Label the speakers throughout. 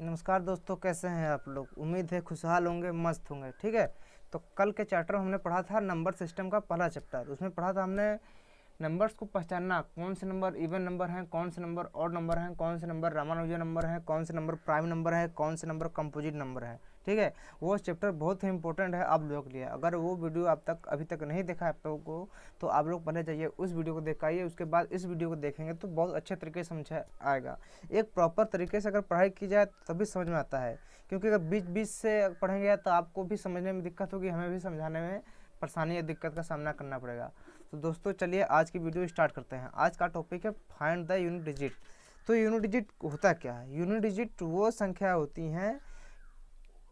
Speaker 1: नमस्कार दोस्तों, कैसे हैं आप लोग। उम्मीद है खुशहाल होंगे, मस्त होंगे। ठीक है, तो कल के चैप्टर में हमने पढ़ा था नंबर सिस्टम का पहला चैप्टर। उसमें पढ़ा था हमने नंबर्स को पहचानना, कौन से नंबर इवन नंबर हैं, कौन से नंबर ऑड नंबर हैं, कौन से नंबर रामानुजन नंबर हैं, कौन से नंबर प्राइम नंबर है, कौन से नंबर कंपोजिट नंबर है। ठीक है, वो चैप्टर बहुत ही इंपॉर्टेंट है आप लोगों के लिए। अगर वो वीडियो आप तक अभी तक नहीं देखा है आप लोगों को, तो आप लोग पहले जाइए उस वीडियो को दिखाइए, उसके बाद इस वीडियो को देखेंगे तो बहुत अच्छे तरीके से समझ आएगा। एक प्रॉपर तरीके से अगर पढ़ाई की जाए तभी समझ में आता है, क्योंकि अगर बीच बीच से पढ़ेंगे तो आपको भी समझने में दिक्कत होगी, हमें भी समझाने में परेशानी या दिक्कत का सामना करना पड़ेगा। तो दोस्तों चलिए आज की वीडियो स्टार्ट करते हैं। आज का टॉपिक है फाइंड द यूनिट डिजिट। तो यूनिट डिजिट होता क्या है? यूनिट डिजिट वो संख्या होती हैं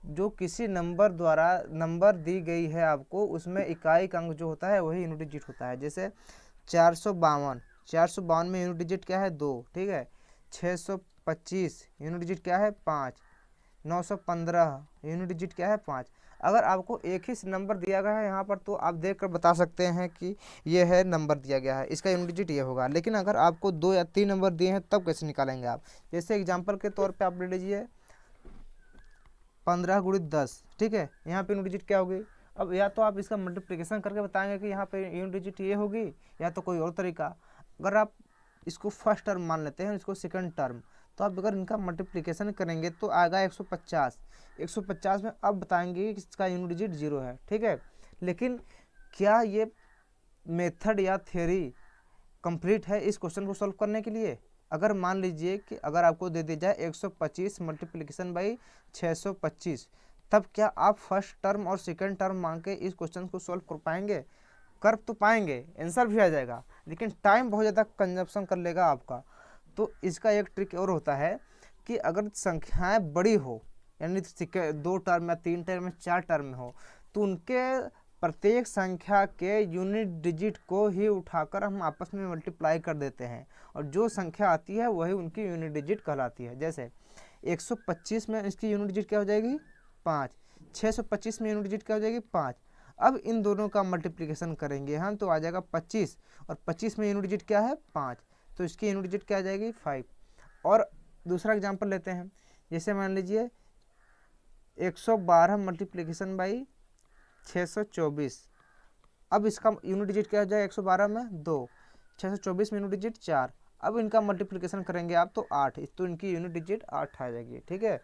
Speaker 1: जो किसी नंबर द्वारा नंबर दी गई है आपको, उसमें इकाई का अंक जो होता है वही यूनिट डिजिट होता है। जैसे 452 में यूनिट डिजिट क्या है? 2। ठीक है, 625 यूनिट डिजिट क्या है? 5। 915 यूनिट डिजिट क्या है? 5। अगर आपको एक ही नंबर दिया गया है यहाँ पर तो आप देख कर बता सकते हैं कि ये है नंबर दिया गया है, इसका यूनिट डिजिट ये होगा। लेकिन अगर आपको 2 या 3 नंबर दिए हैं तब कैसे निकालेंगे आप? जैसे एग्जांपल के तौर पे आप ले लीजिए 15 गुणित 10। ठीक है, यहाँ पे यूनिट डिजिट क्या होगी? अब या तो आप इसका मल्टीप्लिकेशन करके बताएंगे कि यहाँ पे यूनिट डिजिट ये होगी, या तो कोई और तरीका। अगर आप इसको फर्स्ट टर्म मान लेते हैं, इसको सेकंड टर्म, तो आप अगर इनका मल्टीप्लिकेशन करेंगे तो आएगा 150। 150 में अब बताएंगे कि इसका यूनिट डिजिट 0 है। ठीक है, लेकिन क्या ये मेथड या थ्योरी कंप्लीट है इस क्वेश्चन को सॉल्व करने के लिए? अगर मान लीजिए कि अगर आपको दे दी जाए 125 मल्टीप्लिकेशन बाई 625, तब क्या आप फर्स्ट टर्म और सेकंड टर्म मांग के इस क्वेश्चन को सॉल्व कर पाएंगे? कर तो पाएंगे, आंसर भी आ जाएगा, लेकिन टाइम बहुत ज़्यादा कंजप्शन कर लेगा आपका। तो इसका एक ट्रिक और होता है कि अगर संख्याएं बड़ी हो, यानी 2 टर्म या 3 टर्म या 4 टर्म में हो, तो उनके प्रत्येक संख्या के यूनिट डिजिट को ही उठाकर हम आपस में मल्टीप्लाई कर देते हैं, और जो संख्या आती है वही उनकी यूनिट डिजिट कहलाती है। जैसे 125 में इसकी यूनिट डिजिट क्या हो जाएगी? 5। 625 में यूनिट डिजिट क्या हो जाएगी? 5। अब इन दोनों का मल्टीप्लिकेशन करेंगे हम तो आ जाएगा 25, और 25 में यूनिट डिजिट क्या है? 5, तो इसकी यूनिट डिजिट क्या आ जाएगी? 5। और दूसरा एग्जांपल लेते हैं, जैसे मान लीजिए 112 मल्टीप्लिकेशन बाई 624। अब इसका यूनिट डिजिट क्या हो जाएगा? 112 में 2, 624 में यूनिट डिजिट 4। अब इनका मल्टीप्लिकेशन करेंगे आप तो 8, तो इनकी यूनिट डिजिट 8 आ जाएगी। ठीक है,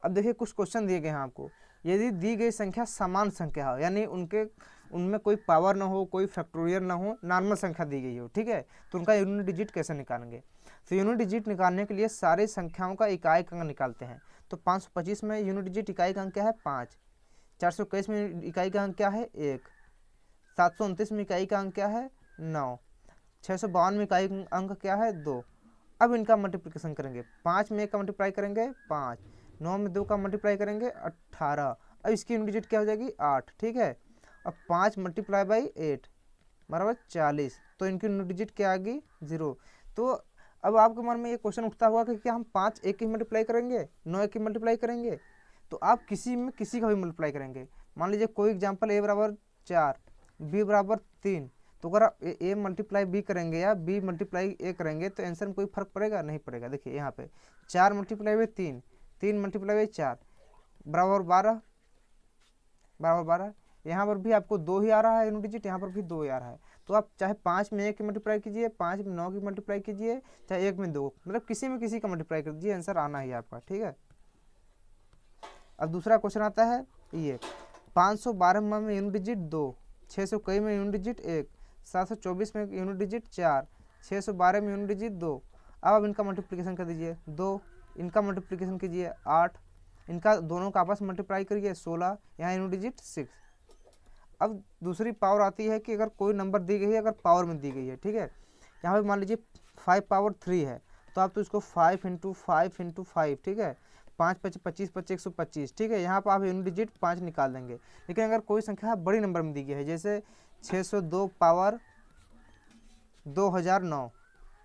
Speaker 1: अब देखिए कुछ क्वेश्चन दिए गए हैं आपको। यदि दी गई संख्या समान संख्या हो, यानी उनमें कोई पावर ना हो, कोई फैक्टोरियल ना हो, नॉर्मल संख्या दी गई हो, ठीक है, तो उनका यूनिट डिजिट कैसे निकालेंगे? तो यूनिट डिजिट निकालने के लिए सारी संख्याओं का इकाई अंक निकालते हैं। तो 525 में यूनिट डिजिट इकाई का अंक क्या है? 5। 421 में इकाई का अंक क्या है? 1। 729 में इकाई का अंक क्या है? 9। 652 में इकाई अंक क्या है? 2। अब इनका मल्टीप्लिकेशन करेंगे, 5 में 1 का मल्टीप्लाई करेंगे 5, 9 में 2 का मल्टीप्लाई करेंगे 18। अब इसकी यूनिट डिजिट क्या हो जाएगी? 8। ठीक है, अब 5 मल्टीप्लाई बाई 8 बराबर 40, तो इनकी यूनिट डिजिट क्या आ गई? 0। तो अब आपके मन में ये क्वेश्चन उठता हुआ कि क्या हम 5 एक की मल्टीप्लाई करेंगे, 9 एक की मल्टीप्लाई करेंगे? तो आप किसी में किसी का भी मल्टीप्लाई करेंगे। मान लीजिए कोई एग्जाम्पल a बराबर 4, b बराबर 3, तो अगर आप ए मल्टीप्लाई बी करेंगे या बी मल्टीप्लाई ए करेंगे तो आंसर में कोई फर्क पड़ेगा? नहीं पड़ेगा। देखिए यहाँ पे 4 मल्टीप्लाई बाई 3, 3 मल्टीप्लाई बाई 4 बराबर 12, बराबर 12। यहाँ पर भी आपको 2 ही आ रहा है यूनिट डिजिट, यहाँ पर भी 2 ही आ रहा है। तो आप चाहे 5 में 1 की मल्टीप्लाई कीजिए, 5 में 9 की मल्टीप्लाई कीजिए, चाहे 1 में 2, मतलब किसी में किसी का मल्टीप्लाई कर दीजिए, आंसर आना ही आपका। ठीक है, अब दूसरा क्वेश्चन आता है ये 512 में यूनिट डिजिट 2, 621 में यूनिट डिजिट 1, 724 में यूनिट डिजिट 4, 612 में यूनिट डिजिट 2। अब इनका मल्टीप्लिकेशन कर दीजिए, 2, इनका मल्टीप्लिकेशन कीजिए 8, इनका दोनों का आपस में मल्टीप्लाई करिए 16, यहाँ यूनिट डिजिट 6। अब दूसरी पावर आती है कि अगर कोई नंबर दी गई है, अगर पावर में दी गई है, ठीक है, यहाँ पे मान लीजिए 5 पावर 3 है, तो आप तो इसको 5 इंटू 5 इंटू 5, ठीक है, 5 5 25 25 125। ठीक है, यहाँ पर आप यूनिट डिजिट 5 निकाल देंगे। लेकिन अगर कोई संख्या बड़ी नंबर में दी गई है, जैसे 602 पावर 2009,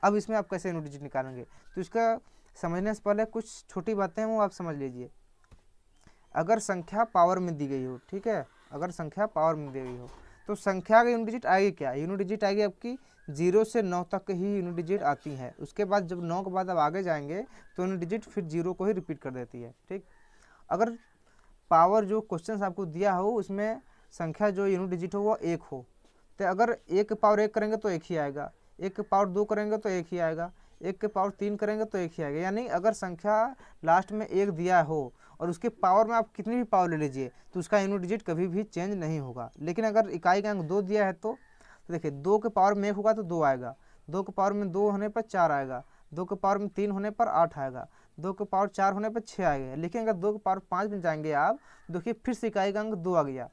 Speaker 1: अब इसमें आप कैसे यूनिट डिजिट निकालेंगे? तो इसका समझने से पहले कुछ छोटी बातें हैं वो आप समझ लीजिए। अगर संख्या पावर में दी गई हो, ठीक है, अगर संख्या पावर में दी गई हो तो संख्या का यूनिट डिजिट आएगी क्या, यूनिट डिजिट आएगी आपकी 0 से 9 तक ही यूनिट डिजिट आती है। उसके बाद जब 9 के बाद अब आगे जाएंगे तो यूनिट डिजिट फिर 0 को ही रिपीट कर देती है। ठीक, अगर पावर जो क्वेश्चन आपको दिया हो उसमें संख्या जो यूनिट डिजिट हो वो 1 हो, तो अगर 1 के पावर 1 करेंगे तो 1 ही आएगा, 1 के पावर 2 करेंगे तो 1 ही आएगा, 1 के पावर 3 करेंगे तो 1 ही आएगा। यानी अगर संख्या लास्ट में 1 दिया हो और उसके पावर में आप कितनी भी पावर ले लीजिए तो उसका यूनिट डिजिट कभी भी चेंज नहीं होगा। लेकिन अगर इकाई का अंक 2 दिया है तो देखिए 2 के पावर में 1 होगा तो 2 आएगा, 2 के पावर में 2 होने पर 4 आएगा, 2 के पावर में 3 होने पर 8 आएगा, 2 के पावर 4 होने पर 6 आएगा। लेकिन अगर 2 के पावर 5 में जाएंगे आप, देखिए फिर से इकाई का अंक 2 आ गया,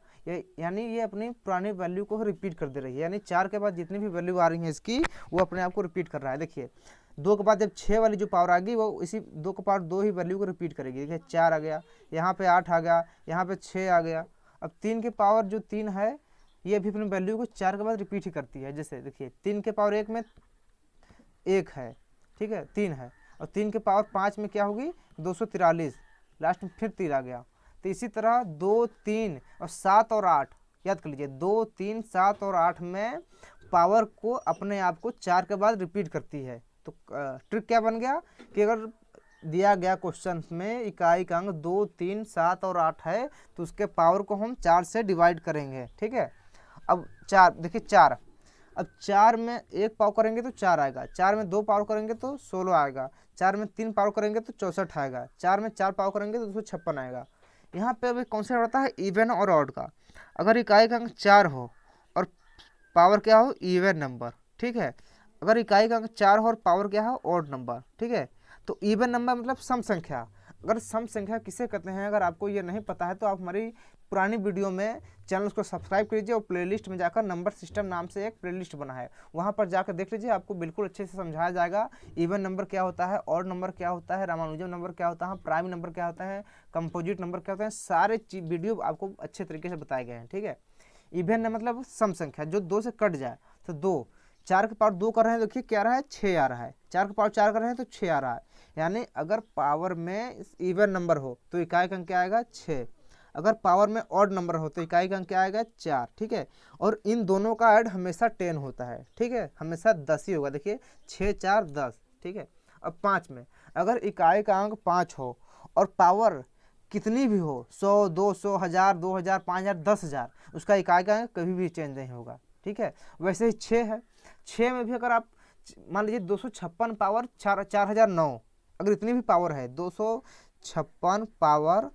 Speaker 1: यानी ये अपनी पुरानी वैल्यू को रिपीट कर दे रही है। यानी 4 के बाद जितनी भी वैल्यू आ रही है इसकी वो अपने आप को रिपीट कर रहा है। देखिए 2 के बाद जब 6 वाली जो पावर आ गई वो इसी 2 के पावर 2 ही वैल्यू को रिपीट करेगी। देखिए 4 आ गया, यहाँ पे 8 आ गया, यहाँ पे 6 आ गया। अब 3 के पावर जो 3 है ये भी अपनी वैल्यू को 4 के बाद रिपीट ही करती है। जैसे देखिए 3 के पावर 1 में 1 है, ठीक है, 3 है, और 3 के पावर 5 में क्या होगी 243, लास्ट में फिर 3 आ गया। तो इसी तरह 2, 3 और 7 और 8 याद कर लीजिए, 2, 3, 7 और 8 में पावर को अपने आप को 4 के बाद रिपीट करती है। तो ट्रिक क्या बन गया कि अगर दिया गया क्वेश्चन में इकाई का अंक 2, 3, 7 और 8 है तो उसके पावर को हम 4 से डिवाइड करेंगे। ठीक है, अब 4 देखिए 4, अब 4 में 1 पावर करेंगे तो 4 आएगा, 4 में 2 पावर करेंगे तो 16 आएगा, 4 में 3 पावर करेंगे तो 64 आएगा, 4 में 4 पावर करेंगे तो 256 आएगा। यहाँ पे अभी कॉन्सेप्ट आता है इवन और ऑड का। अगर इकाई का अंक 4 हो और पावर क्या हो इवन नंबर, ठीक है, अगर इकाई का अंक 4 हो और पावर क्या हो ऑड नंबर, ठीक है, तो इवन नंबर मतलब सम संख्या। अगर सम संख्या किसे कहते हैं अगर आपको ये नहीं पता है तो आप हमारी पुरानी वीडियो में चैनल को सब्सक्राइब कीजिए और प्लेलिस्ट में जाकर नंबर सिस्टम नाम से एक प्लेलिस्ट बना है, वहाँ पर जाकर देख लीजिए, आपको बिल्कुल अच्छे से समझाया जाएगा इवन नंबर क्या होता है, ऑड नंबर क्या होता है, रामानुजन नंबर क्या होता है, प्राइम नंबर क्या होता है, कंपोजिट नंबर क्या होता है, सारे वीडियो आपको अच्छे तरीके से बताए गए हैं। ठीक है, इवन मतलब सम संख्या जो 2 से कट जाए, तो 2, 4 के पावर 2 कर रहे हैं, देखिए क्या आ रहा है 6 आ रहा है, 4 के पावर 4 कर रहे हैं तो 6 आ रहा है। यानी अगर पावर में इवन नंबर हो तो इकाई का अंक क्या आएगा 6, अगर पावर में ऑड नंबर हो तो इकाई का अंक क्या आएगा 4। ठीक है, और इन दोनों का ऐड हमेशा 10 होता है। ठीक है, हमेशा 10 ही होगा, देखिए 6, 4, 10। ठीक है, अब 5 में अगर इकाई का अंक 5 हो और पावर कितनी भी हो 100, 200, 1000, 2000, 5000, 10000, उसका इकाई का अंक कभी भी चेंज नहीं होगा। ठीक है, वैसे ही 6 है, 6 में भी अगर आप मान लीजिए 256 पावर 4009, अगर इतनी भी पावर है 256 पावर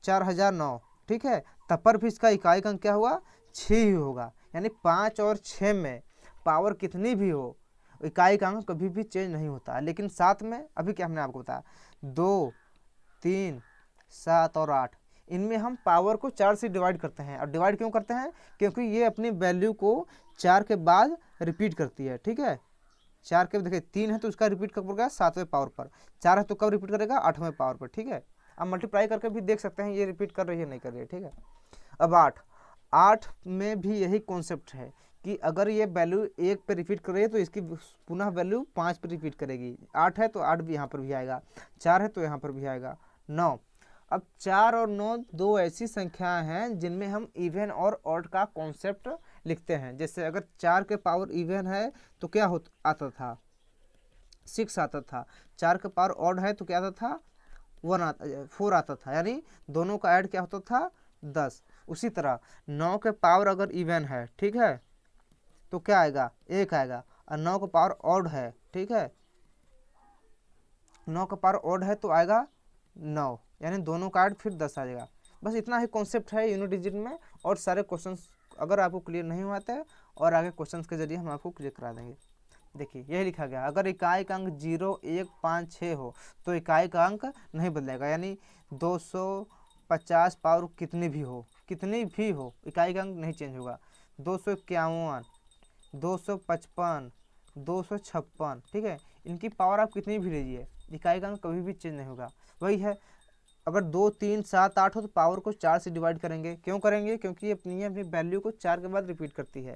Speaker 1: 4009, ठीक है, तब पर भी इसका इकाई का अंक क्या हुआ 6 ही होगा। यानी 5 और 6 में पावर कितनी भी हो इकाई का अंक कभी भी चेंज नहीं होता। लेकिन 7 में अभी क्या हमने आपको बताया 2, 3, 7 और 8, इनमें हम पावर को 4 से डिवाइड करते हैं। और डिवाइड क्यों करते हैं, क्योंकि ये अपनी वैल्यू को 4 के बाद रिपीट करती है। ठीक है, 4 के देखिए 3 है तो उसका रिपीट कब करेगा 7वें पावर पर, 4 है तो कब रिपीट करेगा 8वें पावर पर। ठीक है, आप मल्टीप्लाई करके भी देख सकते हैं ये रिपीट कर रही है नहीं कर रही है। ठीक है, अब 8 में भी यही कॉन्सेप्ट है कि अगर ये वैल्यू 1 पे रिपीट कर रही है तो इसकी पुनः वैल्यू 5 पे रिपीट करेगी। 8 है तो 8 भी यहाँ पर भी आएगा, 4 है तो यहाँ पर भी आएगा, 9। अब 4 और 9 दो ऐसी संख्याएं हैं जिनमें हम इवन और ऑड का कॉन्सेप्ट लिखते हैं। जैसे अगर 4 के पावर इवन है तो क्या आता था 6 आता था, 4 के पावर ऑड है तो क्या आता था 4 आता था, यानी दोनों का ऐड क्या होता था 10। उसी तरह 9 के पावर अगर इवन है, ठीक है, तो क्या आएगा 1 आएगा, और 9 का पावर ऑड है, ठीक है, 9 का पावर ऑड है तो आएगा 9, यानी दोनों का ऐड फिर 10 आ जाएगा। बस इतना ही कॉन्सेप्ट है यूनिट डिजिट में, और सारे क्वेश्चंस अगर आपको क्लियर नहीं हुआ है और आगे क्वेश्चंस के जरिए हम आपको क्लियर करा देंगे। देखिए यही लिखा गया, अगर इकाई का अंक 0, 1, 5, 6 हो तो इकाई का अंक नहीं बदलेगा। यानी 250 पावर कितनी भी हो इकाई का अंक नहीं चेंज होगा। 251, 255, 256, ठीक है, इनकी पावर आप कितनी भी लीजिए इकाई का अंक कभी भी चेंज नहीं होगा। वही है, अगर 2, 3, 7, 8 हो तो पावर को 4 से डिवाइड करेंगे। क्यों करेंगे, क्योंकि ये अपनी वैल्यू को 4 के बाद रिपीट करती है।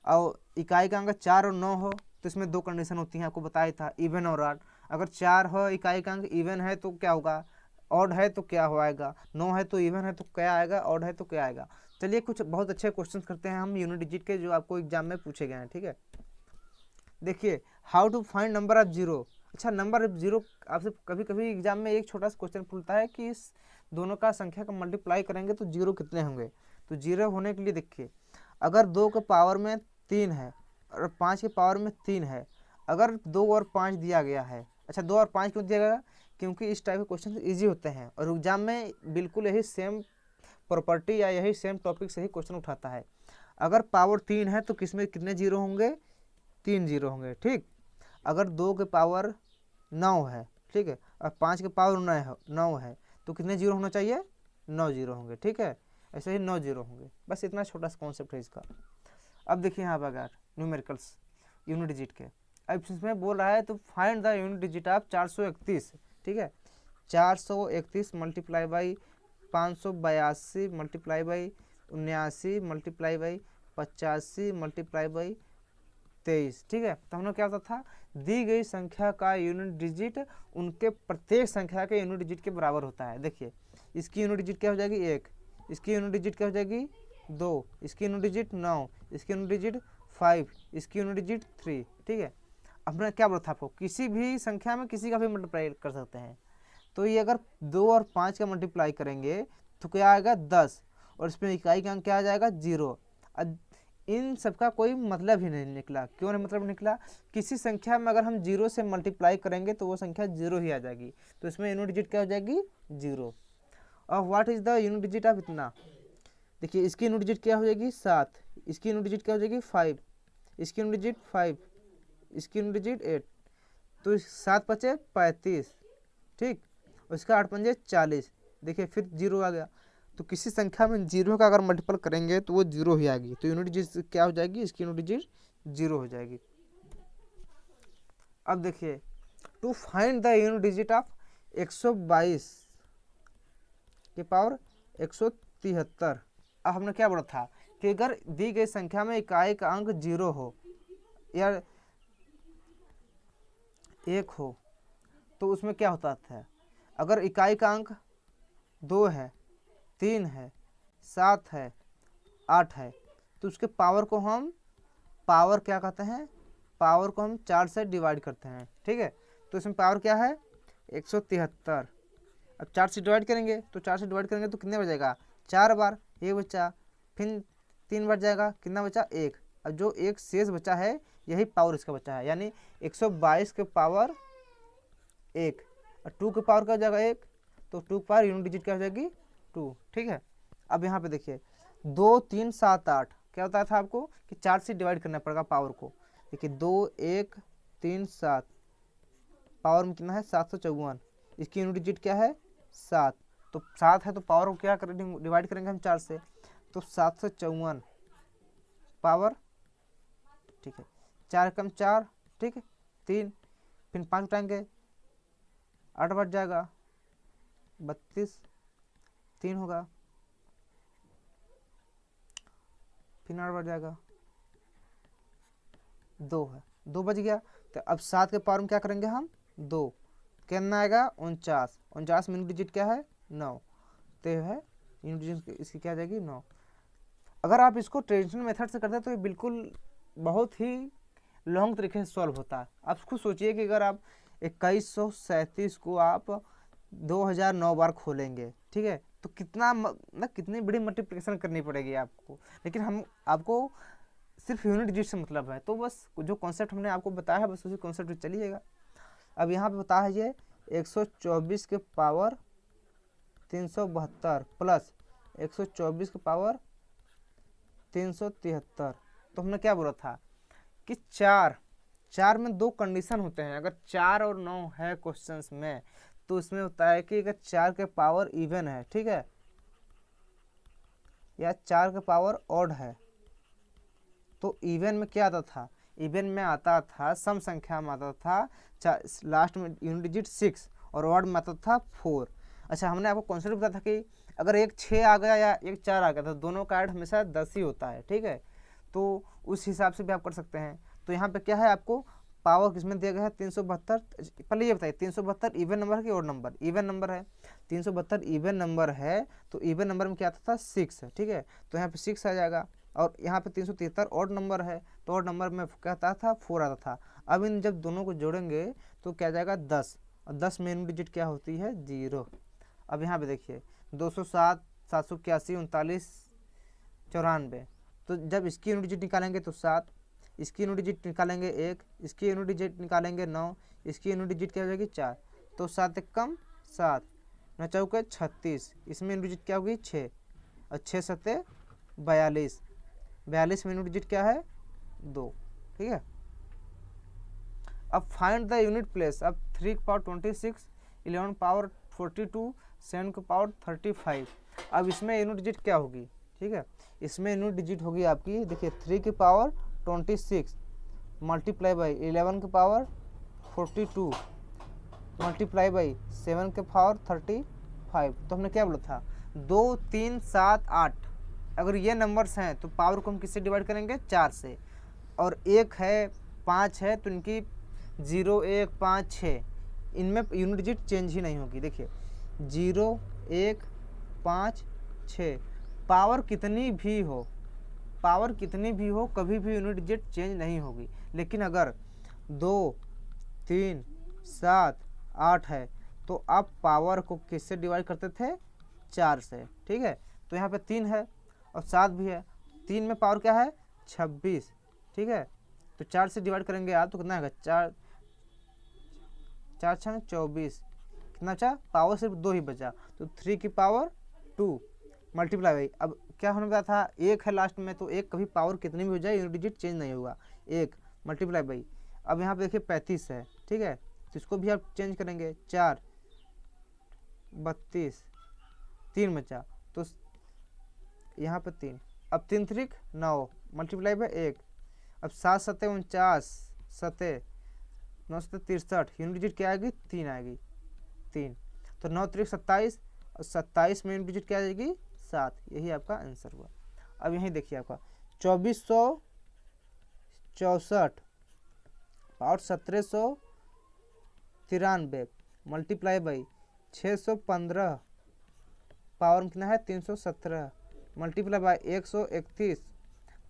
Speaker 1: और इकाई का अंक 4 और 9 हो तो इसमें 2 कंडीशन होती हैं, आपको बताया था, इवन और ऑड। अगर 4 हो इकाई का अंक इवन है तो क्या होगा, ऑड है तो क्या हो आएगा, 9 है तो इवन है तो क्या आएगा, ऑड है तो क्या आएगा। चलिए कुछ बहुत अच्छे क्वेश्चन करते हैं हम यूनिट डिजिट के, जो आपको एग्जाम में पूछे गए हैं। ठीक है, देखिए how to find number of zero. अच्छा, नंबर ऑफ जीरो आपसे कभी कभी एग्जाम में एक छोटा सा क्वेश्चन पूछता है कि इस दोनों का संख्या का मल्टीप्लाई करेंगे तो जीरो कितने होंगे। तो जीरो होने के लिए देखिए, अगर 2 के पावर में 3 है और 5 के पावर में 3 है, अगर 2 और 5 दिया गया है। अच्छा, 2 और 5 क्यों दिया गया? क्योंकि इस टाइप के क्वेश्चन ईजी होते हैं और एग्जाम में बिल्कुल यही सेम प्रॉपर्टी या यही सेम टॉपिक से ही क्वेश्चन उठाता है। अगर पावर 3 है तो किसमें कितने जीरो होंगे? 3 जीरो होंगे। ठीक, अगर 2 के पावर 9 है, ठीक है, और 5 के पावर 9 है तो कितने जीरो होना चाहिए? 9 जीरो होंगे। ठीक है, ऐसे ही 9 जीरो होंगे। बस इतना छोटा सा कॉन्सेप्ट है इसका। अब देखिए यहाँ पर अगर न्यूमेरिकल्स यूनिट डिजिट के, अब इसमें बोल रहा है तो find the unit digit of 431। ठीक है, 431 multiply by 582 multiply by 79 multiply by 85 multiply by 23। ठीक है, तो हमने क्या होता था, दी गई संख्या का यूनिट डिजिट उनके प्रत्येक संख्या के यूनिट डिजिट के बराबर होता है। देखिए इसकी यूनिट डिजिट क्या हो जाएगी? 1, इसकी यूनिट डिजिट क्या हो जाएगी? 2, इसकी यूनिट डिजिट 9, इसकी यूनिट डिजिट 5, इसकी यूनिट डिजिट 3। ठीक है, हमने क्या बोला था आपको, किसी भी संख्या में किसी का भी मल्टीप्लाई कर सकते हैं। तो ये अगर 2 और 5 का मल्टीप्लाई करेंगे तो क्या आएगा? 10, और इसमें इकाई का अंक क्या आ जाएगा? 0। इन सबका कोई मतलब ही नहीं निकला। क्यों नहीं मतलब निकला? किसी संख्या में अगर हम 0 से मल्टीप्लाई करेंगे तो वो संख्या 0 ही आ जाएगी, तो इसमें यूनिट डिजिट क्या हो जाएगी? 0। और what is the unit digit of इतना? देखिए इसकी यूनिट डिजिट क्या हो जाएगी? 7, इसकी यूनिट डिजिट क्या हो जाएगी? 5, इसकी यूनिट डिजिट 5, इसकी यूनिट डिजिट 8। तो 7 पचे 35। ठीक, उसका 8 पंजे 40। देखिए फिर 0 आ गया। तो किसी संख्या में 0 का अगर मल्टीपल करेंगे तो वो 0 ही आएगी, तो यूनिट डिजिट क्या हो जाएगी? इसकी यूनिट डिजिट 0 हो जाएगी। अब देखिए to find the unit digit of 122 के पावर 173। अब हमने क्या बोला था कि अगर दी गई संख्या में इकाई का अंक 0 हो या 1 हो तो उसमें क्या होता था, अगर इकाई का अंक 2 है, 3 है, 7 है, 8 है, तो उसके पावर को हम क्या कहते हैं? पावर को हम 4 से डिवाइड करते हैं। ठीक है, तो इसमें पावर क्या है? 173। अब 4 से डिवाइड करेंगे तो 4 से डिवाइड करेंगे तो कितने बचेगा? 4 बार, 1 बचा, फिर 3 बच जाएगा, कितना बचा? 1। अब जो एक शेष बचा है यही पावर इसका बचा है, यानी 122 के पावर 1 और 2 के पावर क्या हो जाएगा? 1। तो 2 के पावर यूनिट डिजिट क्या हो जाएगी? 2। ठीक है, अब यहाँ पे देखिए 2, 3, 7, 8 क्या बताया था आपको कि 4 से डिवाइड करना पड़ेगा पावर को। देखिए 2, 1, 3, 7, पावर में कितना है? 754। इसकी यूनिट डिजिट क्या है? 7। तो 7 है तो पावर को क्या करेंगे? डिवाइड करेंगे हम 4 से, तो 754 पावर। ठीक है, 4 कम 4, ठीक है, 3, फिर 5 उठाएंगे, 8 बच जाएगा, 32, 3 होगा, फिर 8 बढ़ जाएगा, 2 है, 2 बच गया। तो अब 7 के पावर में क्या करेंगे हम? 2, कितना आएगा? 49। 49 में यूनिट डिजिट क्या है? 9। तो है यूनिट डिजिट इसकी क्या आ जाएगी? 9। अगर आप इसको ट्रेडिशनल मेथड से करते हैं तो ये बिल्कुल बहुत ही लॉन्ग तरीके से सॉल्व होता है। आप खुद सोचिए कि अगर आप 2137 को आप 2009 बार खोलेंगे, ठीक है, तो कितनी बड़ी मल्टीप्लिकेशन करनी पड़ेगी आपको। लेकिन हम आपको सिर्फ यूनिट डिजिट से मतलब है, तो बस जो कॉन्सेप्ट हमने आपको बताया है बस उसी कॉन्सेप्ट पे चलिएगा। अब यहाँ पे बताया है ये 124 के पावर 372 प्लस 124 के पावर 373। तो हमने क्या बोला था कि 4 में 2 कंडीशन होते हैं। अगर 4 और 9 है क्वेश्चंस में तो इसमें होता है कि अगर 4 के पावर इवन है, ठीक है, या 4 के पावर ऑड है, तो इवन में क्या आता था? इवन में आता था, सम संख्या में आता था लास्ट में यूनिट डिजिट 6 और ऑड में आता था 4। अच्छा, हमने आपको कॉन्सेप्ट बताया था कि अगर एक 6 आ गया या एक 4 आ गया तो दोनों का ऐड हमेशा 10 ही होता है, ठीक है, तो उस हिसाब से भी आप कर सकते हैं। तो यहाँ पे क्या है, आपको पावर किसमें दिया गया है? 372। पहले ये बताइए 372 इवन नंबर है कि ऑड नंबर? इवन नंबर है, 372 इवन नंबर है, तो इवन नंबर में क्या आता था 6 है, ठीक है, तो यहाँ पे 6 आ जाएगा। और यहाँ पे 373 ऑड नंबर है, तो ऑड नंबर में क्या आता था 4 आता था। अब इन जब दोनों को जोड़ेंगे तो क्या जाएगा 10, और 10 में यूनिट डिजिट क्या होती है 0। अब यहाँ पे देखिए 207, 781, 39, 94, तो जब इसकी यूनिट डिजिट निकालेंगे तो 7, इसकी यूनिट डिजिट निकालेंगे 1, इसकी यूनिट डिजिट निकालेंगे 9, इसकी यूनिट डिजिट क्या हो जाएगी 4, तो 7 एक कम 7, 9 चौके 36, इसमें यूनिट डिजिट क्या होगी 6, और 6 सत्ते 42, 42 में यूनिट डिजिट क्या है 2, ठीक है। अब फाइंड द यूनिट प्लेस। अब 3 की पावर 26, 11 पावर 42, 7 की पावर 35। अब इसमें यूनिट डिजिट क्या होगी, ठीक है, इसमें यूनिट डिजिट होगी आपकी, देखिए 3 की पावर 26 मल्टीप्लाई बाई 11 की पावर 42 मल्टीप्लाई बाई 7 के पावर 35। तो हमने क्या बोला था 2, 3, 7, 8, अगर ये नंबर्स हैं तो पावर को हम किससे डिवाइड करेंगे 4 से, और 1 है 5 है तो इनकी 0, 1, 5, 6, इनमें यूनिट डिजिट चेंज ही नहीं होगी। देखिए 0, 1, 5, 6, पावर कितनी भी हो, पावर कितनी भी हो, कभी भी यूनिट डिजिट चेंज नहीं होगी। लेकिन अगर 2, 3, 7, 8 है तो आप पावर को किससे डिवाइड करते थे 4 से, ठीक है। तो यहाँ पे 3 है और 7 भी है, 3 में पावर क्या है 26, ठीक है, तो 4 से डिवाइड करेंगे आप तो कितना आएगा 4, 4 6 24, कितना बचा पावर सिर्फ 2 ही बचा, तो 3 की पावर 2 मल्टीप्लाई बाई, अब क्या होने वाला था 1 है लास्ट में, तो 1 कभी पावर कितनी भी हो जाए यूनिट डिजिट चेंज नहीं होगा, 1 मल्टीप्लाई बाई। अब यहाँ पे देखिए 35 है, ठीक है, तो इसको भी आप चेंज करेंगे 4, 32, 3 बचा, तो यहाँ पे 3, अब 3 3 9 मल्टीप्लाई बाई 1, अब 7 7 49, 7 9 7 63, यूनिट डिजिट क्या आएगी 3 आएगी, 3, तो 9 3 27, और 27 में यूनिट डिजिट क्या आएगी 7, यही आपका आंसर हुआ। अब यहीं देखिए आपका 2464 और 1793 मल्टीप्लाई बाई 615 पावर में कितना है 317 मल्टीप्लाई बाई 131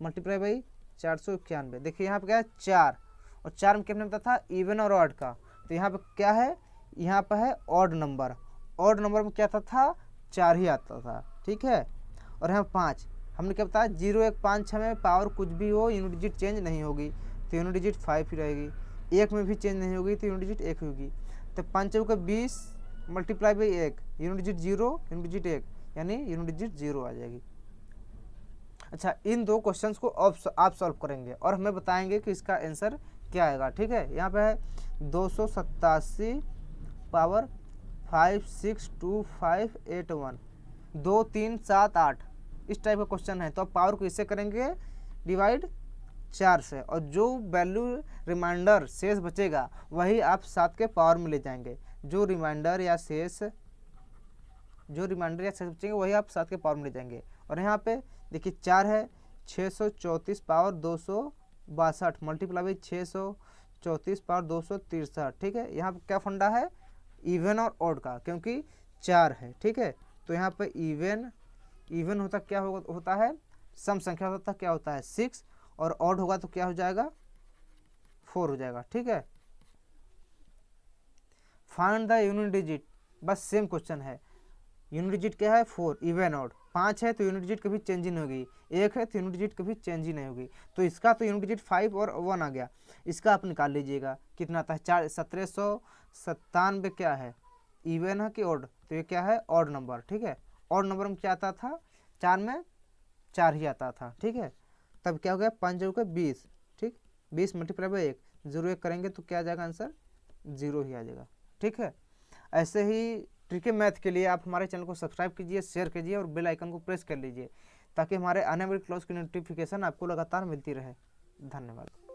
Speaker 1: मल्टीप्लाई बाई 491। देखिए यहाँ पे क्या है 4, और 4 में कितना होता था इवन और ऑड का, तो यहाँ पे क्या है, यहाँ पे है ऑड नंबर, ऑड नंबर में क्या था 4 ही आता था, ठीक है। और यहाँ 5 हमने क्या बताया 0, 1, 5, 6 में पावर कुछ भी हो यूनिट डिजिट चेंज नहीं होगी, तो यूनिट डिजिट 5 ही रहेगी, 1 में भी चेंज नहीं होगी तो यूनिट डिजिट 1 होगी, तो 5 चौके 20 multiply by 1, unit digit 0, unit digit 1, यानी यूनिट डिजिट 0 आ जाएगी। अच्छा, इन 2 क्वेश्चंस को आप सॉल्व करेंगे और हमें बताएंगे कि इसका आंसर क्या आएगा, ठीक है। यहाँ पे है 287 पावर 562,581, 2, 3, 7, 8, इस टाइप का क्वेश्चन है, तो आप पावर को इससे करेंगे डिवाइड 4 से, और जो वैल्यू रिमाइंडर शेष बचेगा वही आप 7 के पावर में ले जाएंगे, जो रिमाइंडर या शेष बचेंगे वही आप 7 के पावर में ले जाएंगे। और यहाँ पे देखिए 4 है 634 पावर 262 मल्टीप्लाई बाई 634 पावर 263, ठीक है। यहाँ पे क्या फंडा है इवन और ऑड का, क्योंकि 4 है, ठीक है, तो यहाँ पे इवन होता क्या होता है सम संख्या होता क्या होता है 6, और ऑड होगा तो क्या हो जाएगा 4 हो जाएगा, ठीक है। फाइंड द यूनिट डिजिट, बस सेम क्वेश्चन है, यूनिट डिजिट क्या है 4 इवन ऑड, 5 है तो यूनिट डिजिट कभी चेंज ही नहीं होगी, 1 है तो यूनिट डिजिट कभी चेंज ही नहीं होगी, तो इसका तो यूनिट डिजिट 5 और 1 आ गया, इसका आप निकाल लीजिएगा कितना आता है 1797 क्या है इवन है कि ऑड, तो ये क्या है ऑड नंबर, ठीक है। ऑड नंबर में क्या आता था 4 में 4 ही आता था, ठीक है। तब क्या हो गया 5 जो 20, ठीक, 20 मल्टीप्लाई बाई 1, 0 1 करेंगे तो क्या आ जाएगा आंसर 0 ही आ जाएगा, ठीक है। ऐसे ही ट्रिकी मैथ के लिए आप हमारे चैनल को सब्सक्राइब कीजिए, शेयर कीजिए और बेल आइकन को प्रेस कर लीजिए, ताकि हमारे आने वाली क्लास की नोटिफिकेशन आपको लगातार मिलती रहे। धन्यवाद।